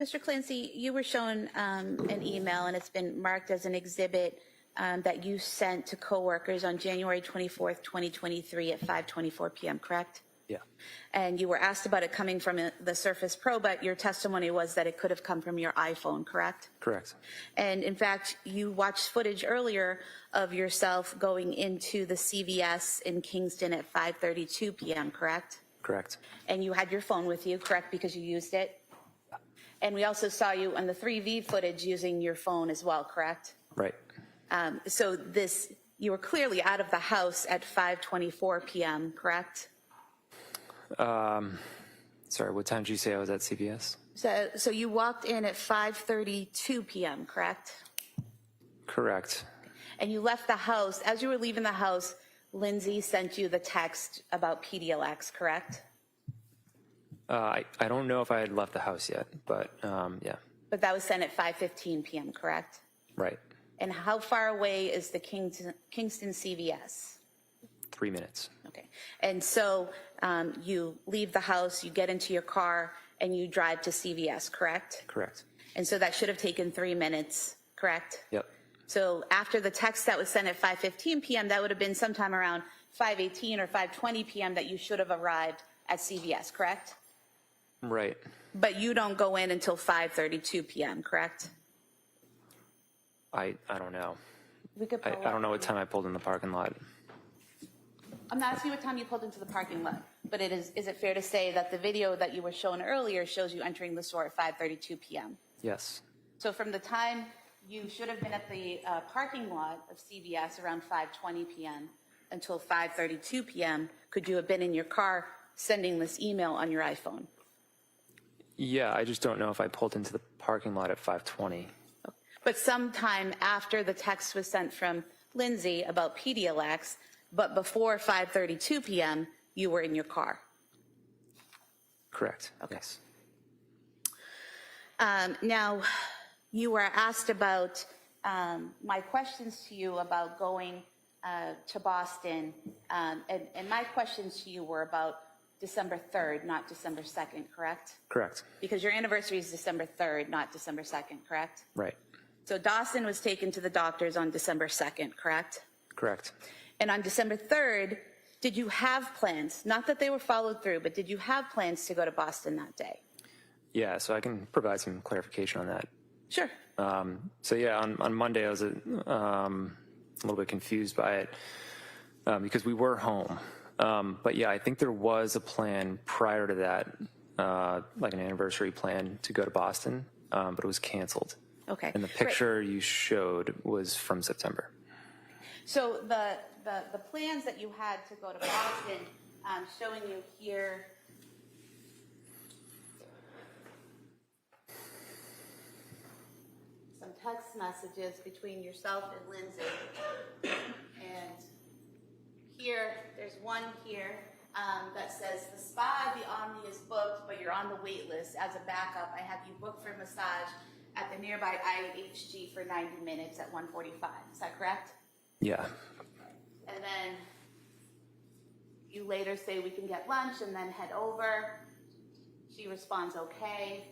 Mr. Clancy, you were shown an email, and it's been marked as an exhibit that you sent to coworkers on January 24th, 2023 at 5:24 p.m., correct? Yeah. And you were asked about it coming from the Surface Pro, but your testimony was that it could have come from your iPhone, correct? Correct. And in fact, you watched footage earlier of yourself going into the CVS in Kingston at 5:32 p.m., correct? Correct. And you had your phone with you, correct, because you used it? And we also saw you on the 3V footage using your phone as well, correct? Right. So you were clearly out of the house at 5:24 p.m., correct? Sorry, what time did you say I was at CVS? So you walked in at 5:32 p.m., correct? Correct. And you left the house. As you were leaving the house, Lindsay sent you the text about PDLX, correct? I don't know if I had left the house yet, but yeah. But that was sent at 5:15 p.m., correct? Right. And how far away is the Kingston CVS? 3 minutes. Okay. And so you leave the house, you get into your car, and you drive to CVS, correct? Correct. And so that should have taken 3 minutes, correct? Yep. So after the text that was sent at 5:15 p.m., that would have been sometime around 5:18 or 5:20 p.m. that you should have arrived at CVS, correct? Right. But you don't go in until 5:32 p.m., correct? I don't know. We could I don't know what time I pulled in the parking lot. I'm not asking what time you pulled into the parking lot, but is it fair to say that the video that you were shown earlier shows you entering the store at 5:32 p.m.? Yes. So from the time you should have been at the parking lot of CVS around 5:20 p.m. until 5:32 p.m., could you have been in your car sending this email on your iPhone? Yeah, I just don't know if I pulled into the parking lot at 5:20. But sometime after the text was sent from Lindsay about PDLX, but before 5:32 p.m., you were in your car. Correct. Okay. Yes. Now, you were asked about my questions to you about going to Boston, and my questions to you were about December 3rd, not December 2nd, correct? Correct. Because your anniversary is December 3rd, not December 2nd, correct? Right. So Dawson was taken to the doctors on December 2nd, correct? Correct. And on December 3rd, did you have plans? Not that they were followed through, but did you have plans to go to Boston that day? Yeah, so I can provide some clarification on that. Sure. So yeah, on Monday I was a little bit confused by it because we were home. But yeah, I think there was a plan prior to that, like an anniversary plan to go to Boston, but it was canceled. Okay. And the picture you showed was from September. So the plans that you had to go to Boston, showing you here. Some text messages between yourself and Lindsay. And here, there's one here that says, the spa, the Omni is booked, but you're on the wait list. As a backup, I have you booked for massage at the nearby IHG for 90 minutes at 1:45. Is that correct? Yeah. And then you later say we can get lunch and then head over. She responds, okay.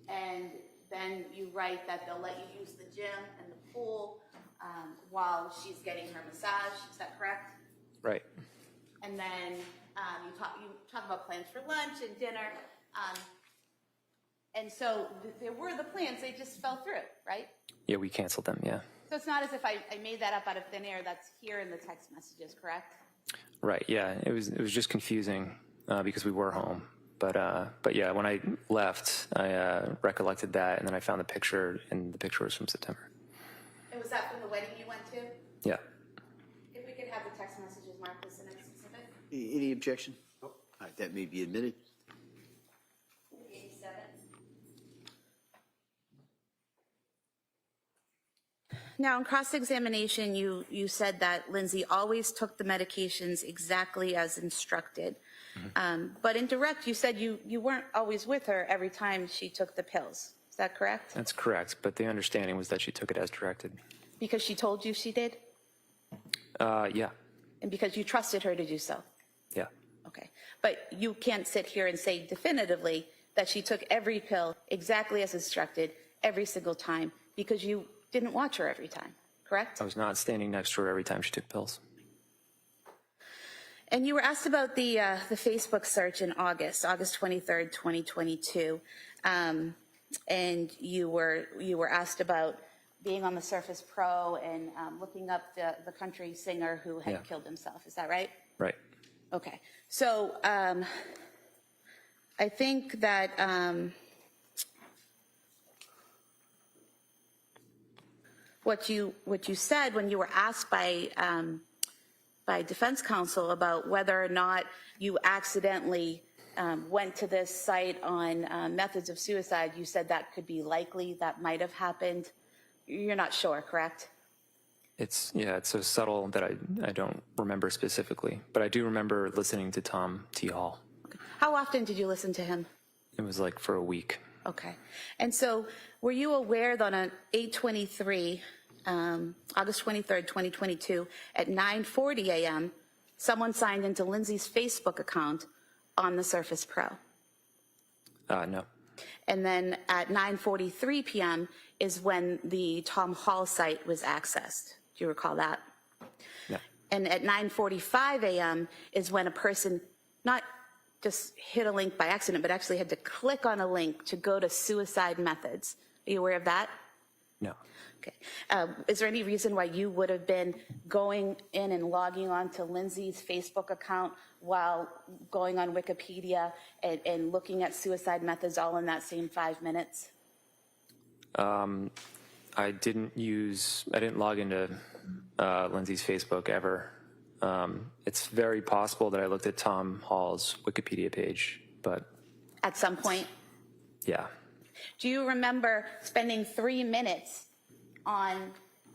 And then you write that they'll let you use the gym and the pool while she's getting her massage. Is that correct? Right. And then you talk about plans for lunch and dinner. And so there were the plans, they just fell through, right? Yeah, we canceled them, yeah. So it's not as if I made that up out of thin air. That's here in the text messages, correct? Right, yeah. It was just confusing because we were home. But yeah, when I left, I recollected that, and then I found the picture, and the picture was from September. And was that from the wedding you went to? Yeah. If we could have the text messages marked as an exhibit. Any objection? All right, that may be admitted. 87. Now, in cross-examination, you said that Lindsay always took the medications exactly as instructed. Mm-hmm. But in direct, you said you weren't always with her every time she took the pills. Is that correct? That's correct, but the understanding was that she took it as directed. Because she told you she did? Yeah. And because you trusted her to do so? Yeah. Okay. But you can't sit here and say definitively that she took every pill exactly as instructed every single time because you didn't watch her every time, correct? I was not standing next to her every time she took pills. And you were asked about the Facebook search in August 23rd, 2022. And you were asked about being on the Surface Pro and looking up the country singer who had killed himself. Is that right? Right. Okay. So I think that what you said when you were asked by defense counsel about whether or not you accidentally went to this site on methods of suicide, you said that could be likely, that might have happened. You're not sure, correct? It's so subtle that I don't remember specifically, but I do remember listening to Tom T. Hall. Okay. How often did you listen to him? It was like for a week. Okay. And so were you aware that on 8/23, August 23rd, 2022, at 9:40 a.m., someone signed into Lindsay's Facebook account on the Surface Pro? No. And then at 9:43 p.m. is when the Tom Hall site was accessed. Do you recall that? No. And at 9:45 a.m. is when a person not just hit a link by accident, but actually had to click on a link to go to suicide methods. Are you aware of that? No. Okay. Is there any reason why you would have been going in and logging on to Lindsay's Facebook account while going on Wikipedia and looking at suicide methods all in that same 5 minutes? I didn't log into Lindsay's Facebook ever. It's very possible that I looked at Tom Hall's Wikipedia page, but... At some point? Yeah. Do you remember spending 3 minutes on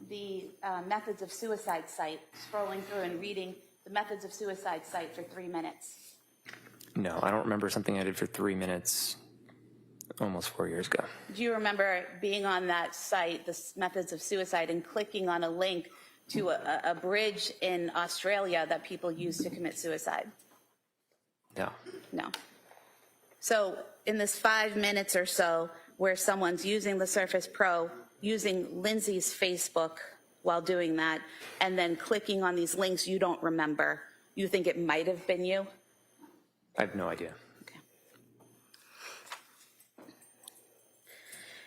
the methods of suicide site, scrolling through and reading the methods of suicide site for 3 minutes? No, I don't remember something I did for 3 minutes almost 4 years ago. Do you remember being on that site, the methods of suicide, and clicking on a link to a bridge in Australia that people use to commit suicide? No. No. So in this 5 minutes or so where someone's using the Surface Pro, using Lindsay's Facebook while doing that, and then clicking on these links you don't remember, you think it might have been you? I have no idea. Okay.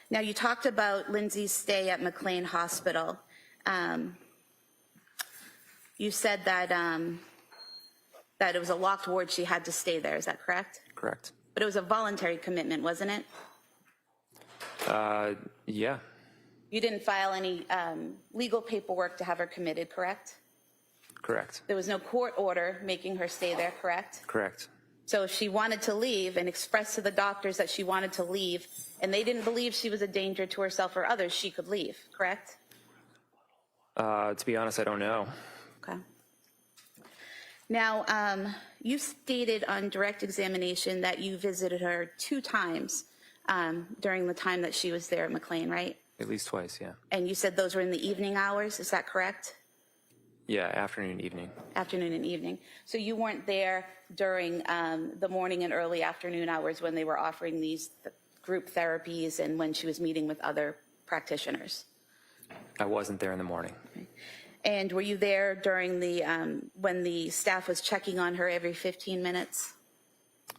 Now, you talked about Lindsay's stay at McLean Hospital. You said that that it was a locked ward, she had to stay there, is that correct? Correct. But it was a voluntary commitment, wasn't it? Yeah. You didn't file any legal paperwork to have her committed, correct? Correct. There was no court order making her stay there, correct? Correct. So if she wanted to leave and expressed to the doctors that she wanted to leave, and they didn't believe she was a danger to herself or others, she could leave, correct? To be honest, I don't know. Okay. Now, you stated on direct examination that you visited her 2 times during the time that she was there at McLean, right? At least twice, yeah. And you said those were in the evening hours, is that correct? Yeah, afternoon, evening. Afternoon and evening. So you weren't there during the morning and early afternoon hours when they were offering these group therapies and when she was meeting with other practitioners? I wasn't there in the morning. Okay. And were you there during the, when the staff was checking on her every 15 minutes?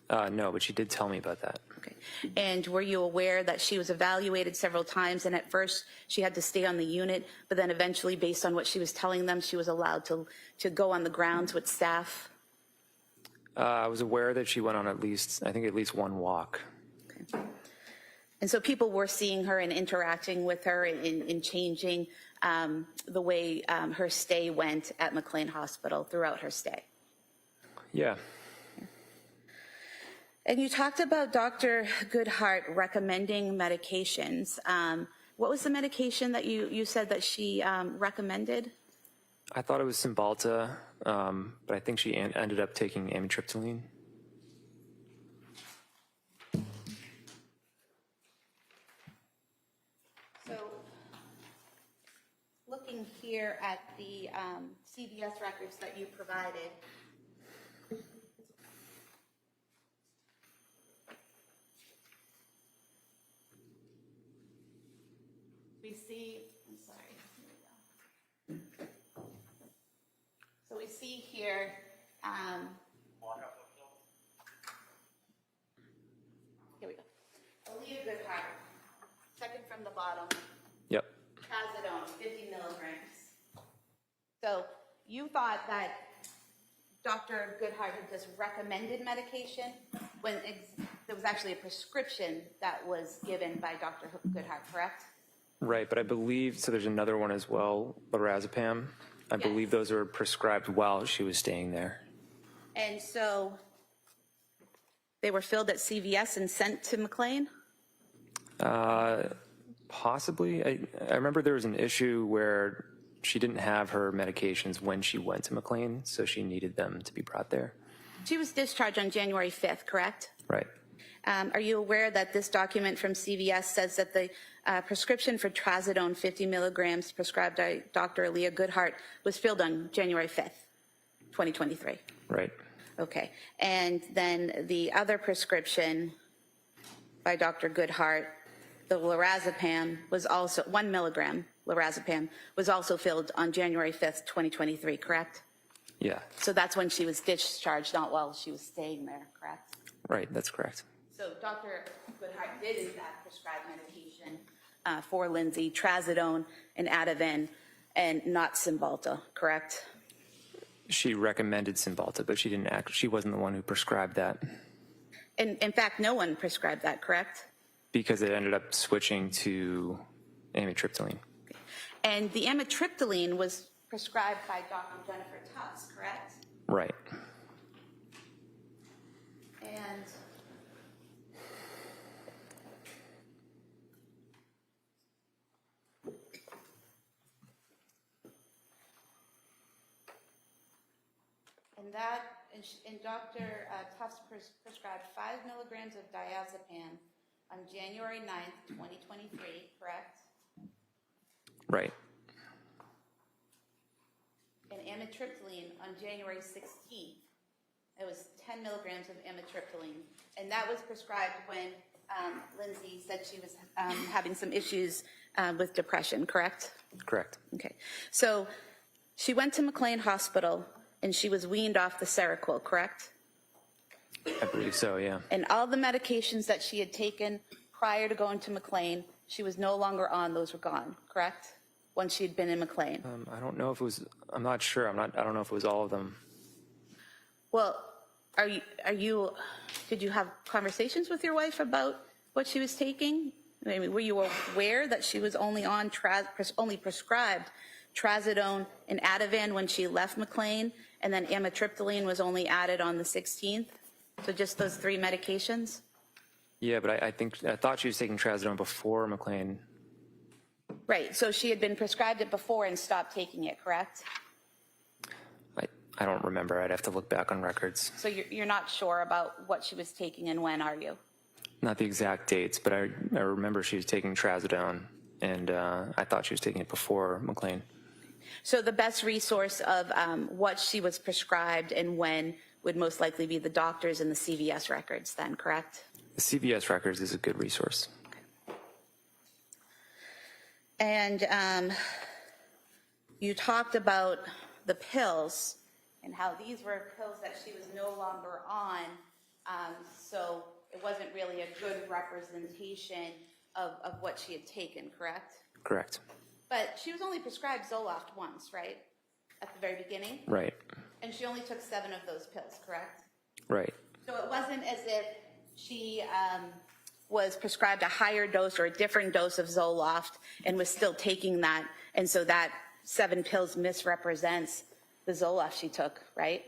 No, but she did tell me about that. Okay. And were you aware that she was evaluated several times and at first she had to stay on the unit, but then eventually based on what she was telling them, she was allowed to go on the grounds with staff? I was aware that she went on at least one walk. Okay. And so people were seeing her and interacting with her and changing the way her stay went at McLean Hospital throughout her stay. Yeah. And you talked about Dr. Goodheart recommending medications. What was the medication that you said that she recommended? I thought it was Cymbalta, but I think she ended up taking amitriptyline. So, looking here at the CVS records that you provided, we see, I'm sorry, here we go. So we see here, here we go. Alia Goodheart, second from the bottom, Yep. trazodone, 50 milligrams. So you thought that Dr. Goodheart had just recommended medication when there was actually a prescription that was given by Dr. Goodheart, correct? Right, but I believe, so there's another one as well, lorazepam. I Yes. believe those were prescribed while she was staying there. And so they were filled at CVS and sent to McLean? Possibly. I remember there was an issue where she didn't have her medications when she went to McLean, so she needed them to be brought there. She was discharged on January 5th, correct? Right. Are you aware that this document from CVS says that the prescription for trazodone 50 milligrams prescribed by Dr. Alia Goodheart was filled on January 5th, 2023? Right. Okay. And then the other prescription by Dr. Goodheart, the lorazepam, was also 1 milligram lorazepam was also filled on January 5th, 2023, correct? Yeah. So that's when she was discharged, not while she was staying there, correct? Right, that's correct. So Dr. Goodheart did in fact prescribe medication for Lindsay, trazodone and Ativan, and not Cymbalta, correct? She recommended Cymbalta, but she wasn't the one who prescribed that And in fact, no one prescribed that, correct? because it ended up switching to amitriptyline. And the amitriptyline was prescribed by Dr. Jennifer Tufts, correct? Right. And Dr. Tufts prescribed 5 milligrams of diazepam on January 9th, 2023, correct? Right. And amitriptyline on January 16th. It was 10 milligrams of amitriptyline. And that was prescribed when Lindsay said she was having some issues with depression, correct? Correct. Okay. So she went to McLean Hospital and she was weaned off the Seroquel, correct? I believe so, yeah. And all the medications that she had taken prior to going to McLean, she was no longer on, those were gone, correct? Once she had been in McLean. I don't know if it was, I'm not sure. I don't know if it was all of them. Well, did you have conversations with your wife about what she was taking? I mean, were you aware that she was only on, only prescribed trazodone and Ativan when she left McLean, and then amitriptyline was only added on the 16th? So just those 3 medications? Yeah, but I thought she was taking trazodone before McLean. Right, so she had been prescribed it before and stopped taking it, correct? I don't remember. I'd have to look back on records. So you're not sure about what she was taking and when, are you? Not the exact dates, but I remember she was taking trazodone, and I thought she was taking it before McLean. So the best resource of what she was prescribed and when would most likely be the doctors and the CVS records then, correct? The CVS records is a good resource. And you talked about the pills and how these were pills that she was no longer on, so it wasn't really a good representation of what she had taken, correct? Correct. But she was only prescribed Zoloft once, right? At the very beginning? Right. And she only took 7 of those pills, correct? Right. So it wasn't as if she was prescribed a higher dose or a different dose of Zoloft and was still taking that, and so that 7 pills misrepresents the Zoloft she took, right?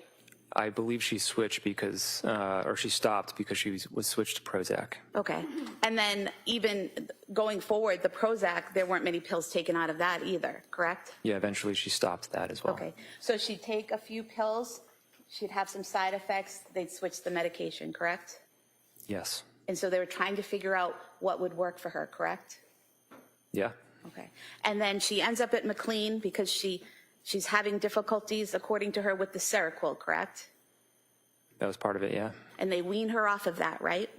I believe she switched because, or she stopped because she was switched to Prozac. Okay. And then even going forward, the Prozac, there weren't many pills taken out of that either, correct? Yeah, eventually she stopped that as well. Okay. So she'd take a few pills, she'd have some side effects, they'd switch the medication, correct? Yes. And so they were trying to figure out what would work for her, correct? Yeah. Okay. And then she ends up at McLean because she's having difficulties, according to her, with the Seroquel, correct? That was part of it, yeah. And they wean her off of that, right?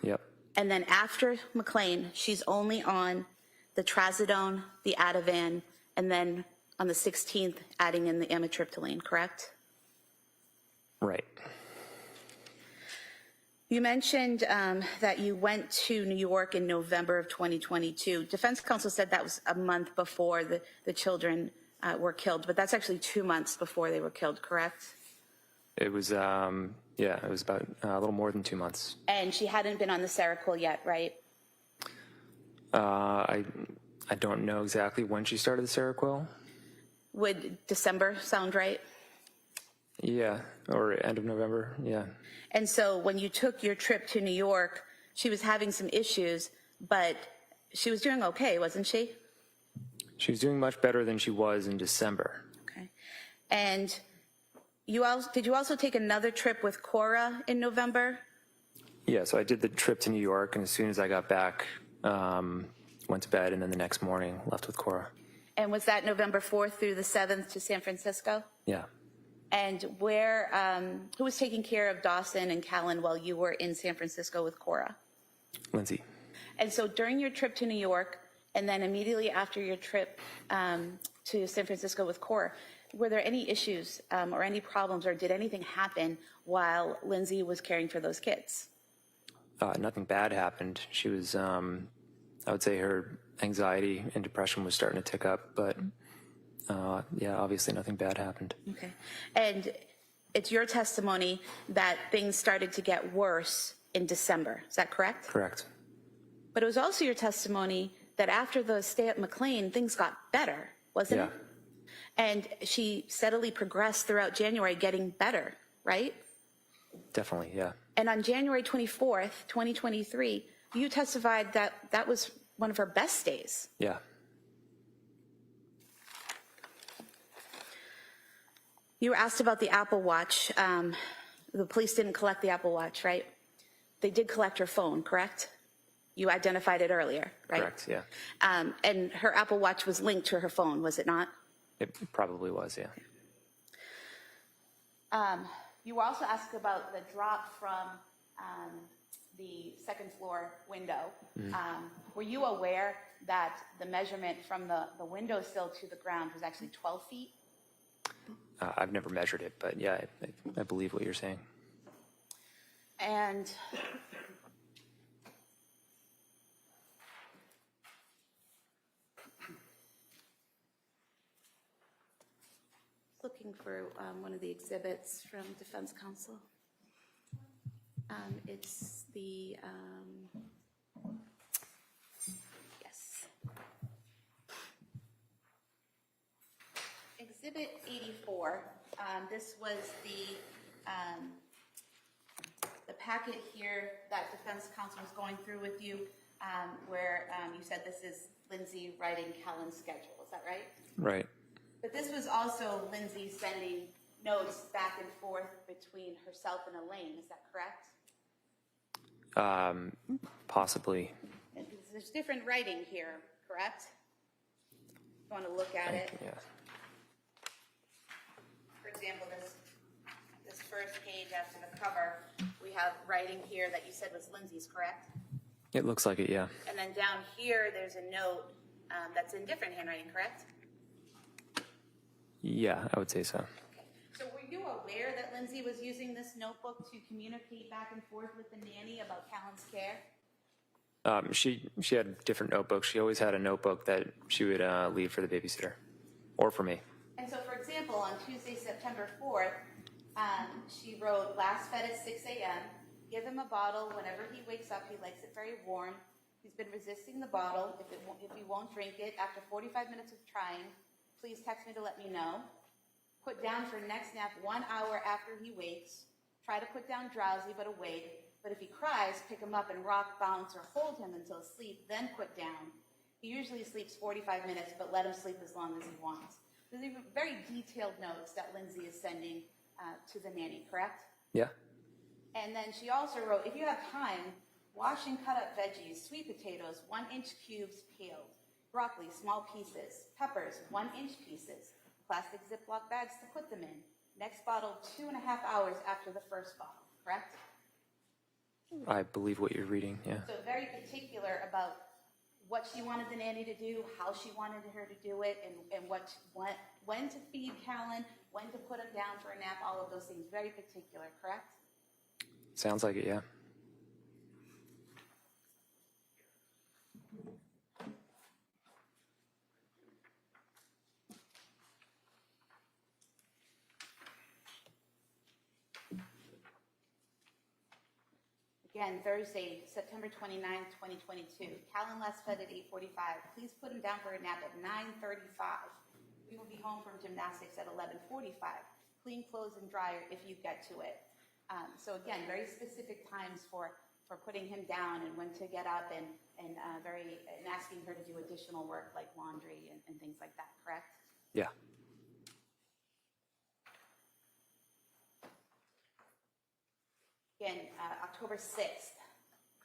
Yep. And then after McLean, she's only on the trazodone, the Ativan, and then on the 16th, adding in the amitriptyline, correct? Right. You mentioned that you went to New York in November of 2022. Defense counsel said that was a month before the children were killed, but that's actually 2 months before they were killed, correct? It was, yeah, it was about a little more than 2 months. And she hadn't been on the Seroquel yet, right? I don't know exactly when she started the Seroquel. Would December sound right? Yeah, or end of November, yeah. And so when you took your trip to New York, she was having some issues, but she was doing okay, wasn't she? She was doing much better than she was in December. Okay. And did you also take another trip with Cora in November? Yeah, so I did the trip to New York, and as soon as I got back, went to bed, and then the next morning left with Cora. And was that November 4th through the 7th to San Francisco? Yeah. And who was taking care of Dawson and Callan while you were in San Francisco with Cora? Lindsay. And so during your trip to New York, and then immediately after your trip to San Francisco with Cora, were there any issues or any problems, or did anything happen while Lindsay was caring for those kids? Nothing bad happened. She was, I would say her anxiety and depression was starting to tick up, but yeah, obviously nothing bad happened. Okay. And it's your testimony that things started to get worse in December. Is that correct? Correct. But it was also your testimony that after the stay at McLean, things got better, wasn't Yeah. it? And she steadily progressed throughout January, getting better, right? Definitely, yeah. And on January 24th, 2023, you testified that that was one of her best days. Yeah. You were asked about the Apple Watch. The police didn't collect the Apple Watch, right? They did collect her phone, correct? You identified it earlier, right? Correct, yeah. And her Apple Watch was linked to her phone, was it not? It probably was, yeah. You were also asked about the drop from the second floor window. Were you aware that the measurement from the windowsill to the ground was actually 12 feet? I've never measured it, but yeah, I believe what you're saying. And looking for one of the exhibits from defense counsel. It's the, yes. Exhibit 84, this was the packet here that defense counsel was going through with you, where you said this is Lindsay writing Callan's schedule, is that right? Right. But this was also Lindsay sending notes back and forth between herself and Elaine, is that correct? Possibly. And there's different writing here, correct? You want to look at it? Yeah. For example, this first page after the cover, we have writing here that you said was Lindsay's, correct? It looks like it, yeah. And then down here, there's a note that's in different handwriting, correct? Yeah, I would say so. Okay. So were you aware that Lindsay was using this notebook to communicate back and forth with the nanny about Callan's care? She had different notebooks. She always had a notebook that she would leave for the babysitter, or for me. And so, for example, on Tuesday, September 4th, she wrote, last fed at 6 a.m., give him a bottle whenever he wakes up. He likes it very warm. He's been resisting the bottle. If he won't drink it, after 45 minutes of trying, please text me to let me know. Put down for next nap 1 hour after he wakes. Try to put down drowsy but awake. But if he cries, pick him up and rock, bounce, or hold him until sleep, then put down. He usually sleeps 45 minutes, but let him sleep as long as he wants. These are very detailed notes that Lindsay is sending to the nanny, correct? Yeah. And then she also wrote, if you have time, wash and cut up veggies, sweet potatoes, 1-inch cubes peeled, broccoli, small pieces, peppers, 1-inch pieces, plastic Ziploc bags to put them in. Next bottle 2.5 hours after the first bottle, correct? I believe what you're reading, yeah. So very particular about what she wanted the nanny to do, how she wanted her to do it, and when to feed Callan, when to put him down for a nap, all of those things. Very particular, correct? Sounds like it, yeah. Again, Thursday, September 29th, 2022. Callan last fed at 8:45. Please put him down for a nap at 9:35. We will be home from gymnastics at 11:45. Clean clothes and dryer if you get to it. So again, very specific times for putting him down and when to get up and asking her to do additional work like laundry and things like that, correct? Yeah. Again, October 6th,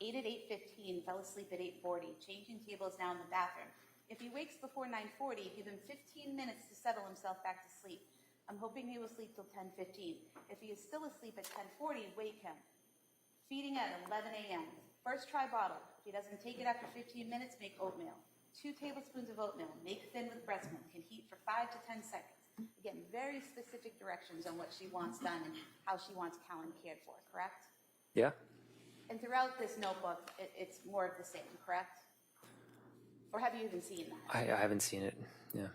8 at 8:15, fell asleep at 8:40. Changing tables now in the bathroom. If he wakes before 9:40, give him 15 minutes to settle himself back to sleep. I'm hoping he will sleep till 10:15. If he is still asleep at 10:40, wake him. Feeding at 11 a.m. First try bottle. If he doesn't take it after 15 minutes, make oatmeal. 2 tablespoons of oatmeal. Make thin with breast milk. Can heat for 5 to 10 seconds. Again, very specific directions on what she wants done and how she wants Callan cared for, correct? Yeah. And throughout this notebook, it's more of the same, correct? Or have you even seen that? I haven't seen it. Yeah.